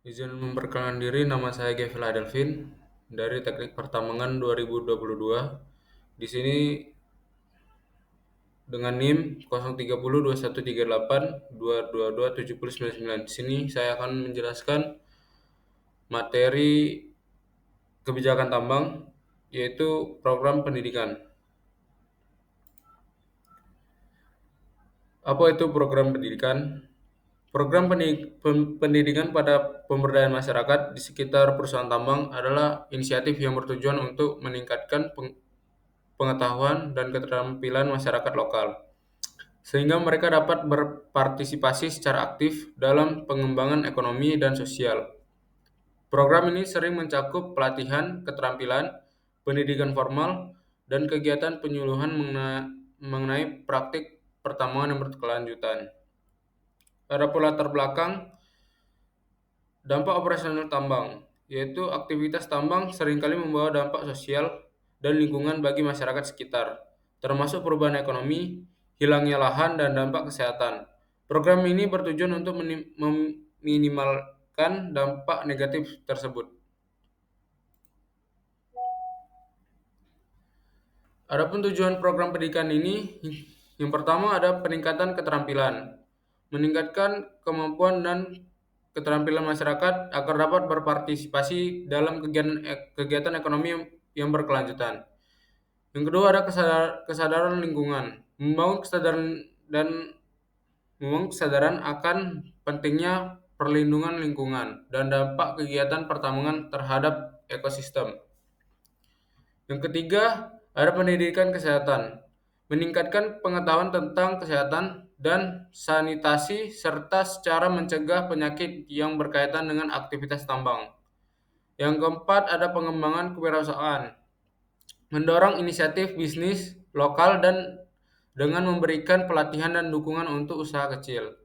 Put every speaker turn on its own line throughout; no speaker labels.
Izin memperkenalkan diri, nama saya Gevil Adelvin dari Teknik Pertambangan 2022. Di sini dengan NIM 0302138222799. Di sini saya akan menjelaskan materi kebijakan tambang, yaitu program pendidikan. Apa itu program pendidikan? Program pendidikan pada pemberdayaan masyarakat di sekitar perusahaan tambang adalah inisiatif yang bertujuan untuk meningkatkan pengetahuan dan keterampilan masyarakat lokal, sehingga mereka dapat berpartisipasi secara aktif dalam pengembangan ekonomi dan sosial. Program ini sering mencakup pelatihan, keterampilan, pendidikan formal, dan kegiatan penyuluhan mengenai praktik pertambangan yang berkelanjutan. Adapun latar belakang dampak operasional tambang, yaitu aktivitas tambang seringkali membawa dampak sosial dan lingkungan bagi masyarakat sekitar, termasuk perubahan ekonomi, hilangnya lahan, dan dampak kesehatan. Program ini bertujuan untuk meminimalkan dampak negatif tersebut. Adapun tujuan program pendidikan ini, yang pertama ada peningkatan keterampilan, meningkatkan kemampuan dan keterampilan masyarakat agar dapat berpartisipasi dalam kegiatan ekonomi yang berkelanjutan. Yang kedua ada kesadaran lingkungan, membangun kesadaran akan pentingnya perlindungan lingkungan dan dampak kegiatan pertambangan terhadap ekosistem. Yang ketiga, ada pendidikan kesehatan, meningkatkan pengetahuan tentang kesehatan dan sanitasi serta secara mencegah penyakit yang berkaitan dengan aktivitas tambang. Yang keempat, ada pengembangan kewirausahaan, mendorong inisiatif bisnis lokal dan dengan memberikan pelatihan dan dukungan untuk usaha kecil.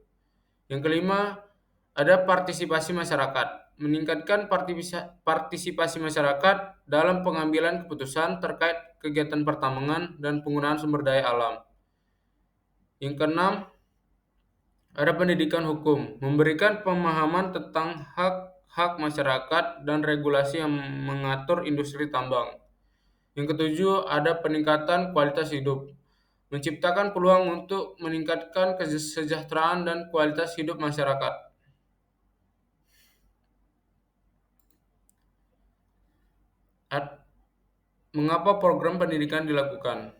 Yang kelima, ada partisipasi masyarakat, meningkatkan partisipasi masyarakat dalam pengambilan keputusan terkait kegiatan pertambangan dan penggunaan sumber daya alam. Yang keenam, ada pendidikan hukum, memberikan pemahaman tentang hak-hak masyarakat dan regulasi yang mengatur industri tambang. Yang ketujuh, ada peningkatan kualitas hidup, menciptakan peluang untuk meningkatkan kesejahteraan dan kualitas hidup masyarakat. Mengapa program pendidikan dilakukan?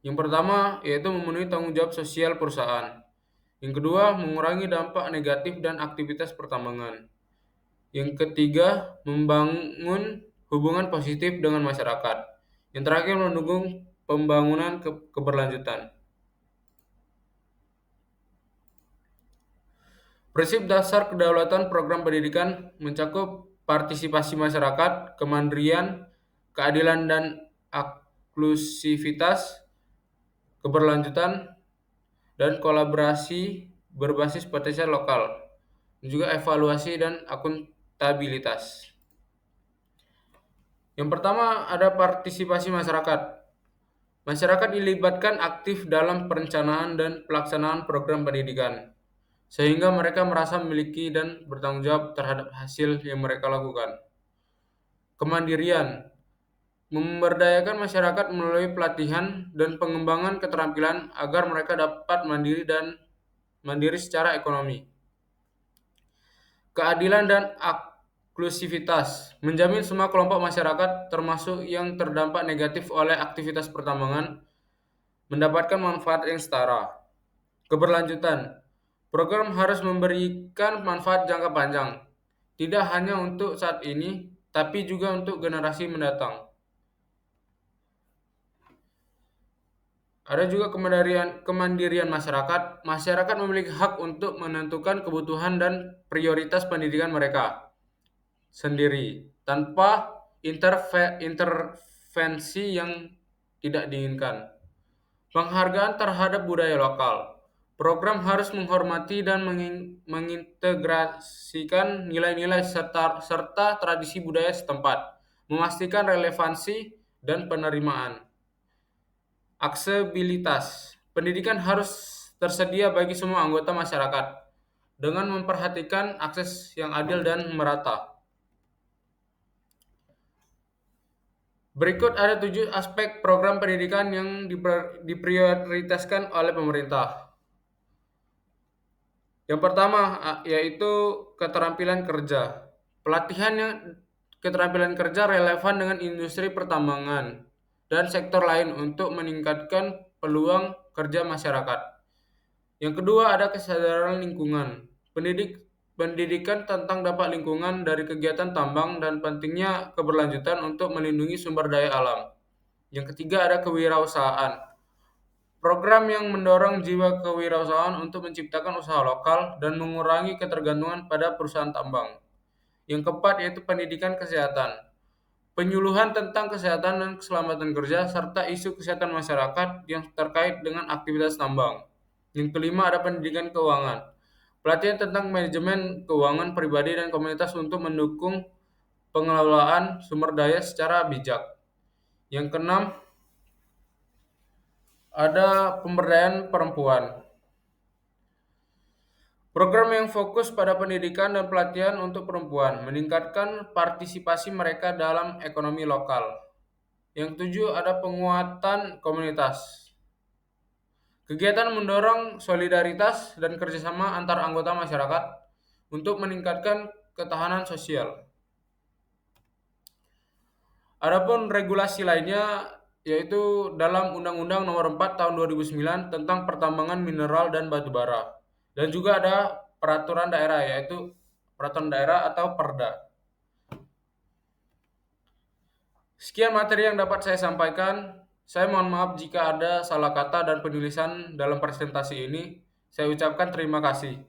Yang pertama, yaitu memenuhi tanggung jawab sosial perusahaan. Yang kedua, mengurangi dampak negatif dan aktivitas pertambangan. Yang ketiga, membangun hubungan positif dengan masyarakat. Yang terakhir, mendukung pembangunan keberlanjutan. Prinsip dasar kedaulatan program pendidikan mencakup partisipasi masyarakat, kemandirian, keadilan dan inklusivitas, keberlanjutan, dan kolaborasi berbasis potensial lokal, dan juga evaluasi dan akuntabilitas. Yang pertama ada partisipasi masyarakat. Masyarakat dilibatkan aktif dalam perencanaan dan pelaksanaan program pendidikan, sehingga mereka merasa memiliki dan bertanggung jawab terhadap hasil yang mereka lakukan. Kemandirian, memberdayakan masyarakat melalui pelatihan dan pengembangan keterampilan agar mereka dapat mandiri secara ekonomi. Keadilan dan inklusivitas, menjamin semua kelompok masyarakat termasuk yang terdampak negatif oleh aktivitas pertambangan mendapatkan manfaat yang setara. Keberlanjutan, program harus memberikan manfaat jangka panjang, tidak hanya untuk saat ini, tapi juga untuk generasi mendatang. Ada juga kemandirian masyarakat. Masyarakat memiliki hak untuk menentukan kebutuhan dan prioritas pendidikan mereka sendiri, tanpa intervensi yang tidak diinginkan. Penghargaan terhadap budaya lokal. Program harus menghormati dan mengintegrasikan nilai-nilai serta tradisi budaya setempat, memastikan relevansi dan penerimaan. Aksesibilitas. Pendidikan harus tersedia bagi semua anggota masyarakat dengan memperhatikan akses yang adil dan merata. Berikut ada 7 aspek program pendidikan yang diprioritaskan oleh pemerintah. Yang pertama yaitu keterampilan kerja. Pelatihan yang keterampilan kerja relevan dengan industri pertambangan dan sektor lain untuk meningkatkan peluang kerja masyarakat. Yang kedua ada kesadaran lingkungan. Pendidikan tentang dampak lingkungan dari kegiatan tambang dan pentingnya keberlanjutan untuk melindungi sumber daya alam. Yang ketiga ada kewirausahaan. Program yang mendorong jiwa kewirausahaan untuk menciptakan usaha lokal dan mengurangi ketergantungan pada perusahaan tambang. Yang keempat yaitu pendidikan kesehatan. Penyuluhan tentang kesehatan dan keselamatan kerja serta isu kesehatan masyarakat yang terkait dengan aktivitas tambang. Yang kelima ada pendidikan keuangan. Pelatihan tentang manajemen keuangan pribadi dan komunitas untuk mendukung pengelolaan sumber daya secara bijak. Yang keenam ada pemberdayaan perempuan. Program yang fokus pada pendidikan dan pelatihan untuk perempuan, meningkatkan partisipasi mereka dalam ekonomi lokal. Yang ketujuh ada penguatan komunitas. Kegiatan mendorong solidaritas dan kerjasama antar anggota masyarakat untuk meningkatkan ketahanan sosial. Adapun regulasi lainnya yaitu dalam Undang-Undang Nomor 4 Tahun 2009 tentang Pertambangan Mineral dan Batu Bara. Dan juga ada peraturan daerah yaitu peraturan daerah atau Perda. Sekian materi yang dapat saya sampaikan. Saya mohon maaf jika ada salah kata dan penulisan dalam presentasi ini. Saya ucapkan terima kasih.